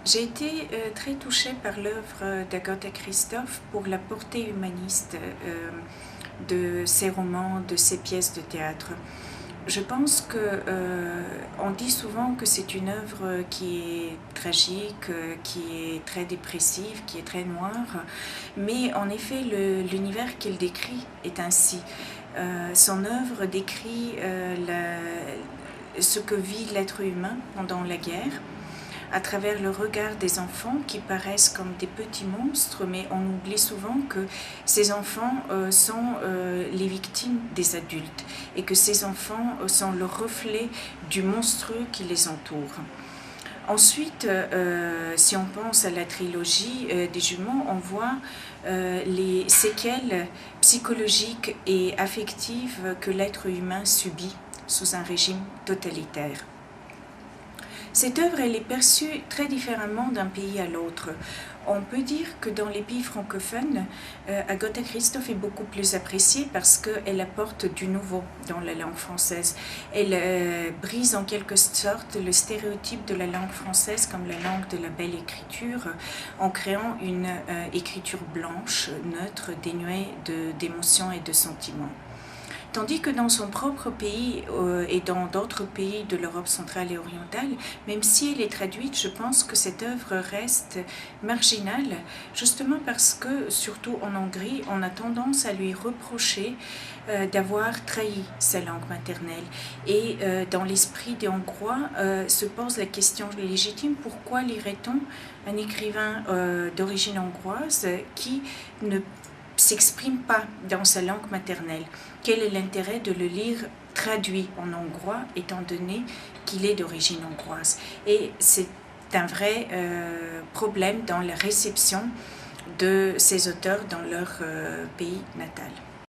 J'ai été très touchée par l'œuvre d'Agatha Christophe pour la portée humaniste de ses romans, de ses pièces de théâtre. Je pense que on dit souvent que c'est une œuvre qui est tragique, qui est très dépressive, qui est très noire, mais en effet l'univers qu'elle décrit est ainsi. Son œuvre décrit ce que vit l'être humain pendant la guerre, à travers le regard des enfants qui paraissent comme des petits monstres, mais on oublie souvent que ces enfants sont les victimes des adultes et que ces enfants sont le reflet du monstrueux qui les entoure. Ensuite, si on pense à la trilogie des jumeaux, on voit les séquelles psychologiques et affectives que l'être humain subit sous un régime totalitaire. Cette œuvre, elle est perçue très différemment d'un pays à l'autre. On peut dire que dans les pays francophones, Agatha Christophe est beaucoup plus appréciée parce qu'elle apporte du nouveau dans la langue française. Elle brise en quelque sorte le stéréotype de la langue française comme la langue de la belle écriture en créant une écriture blanche, neutre, dénuée d'émotions et de sentiments. Tandis que dans son propre pays et dans d'autres pays de l'Europe centrale et orientale, même si elle est traduite, je pense que cette œuvre reste marginale, justement parce que, surtout en Hongrie, on a tendance à lui reprocher d'avoir trahi sa langue maternelle. Et dans l'esprit des Hongrois se pose la question légitime, pourquoi lirait-on un écrivain d'origine hongroise qui ne s'exprime pas dans sa langue maternelle? Quel est l'intérêt de le lire traduit en hongrois étant donné qu'il est d'origine hongroise? Et c'est un vrai problème dans la réception de ces auteurs dans leur pays natal.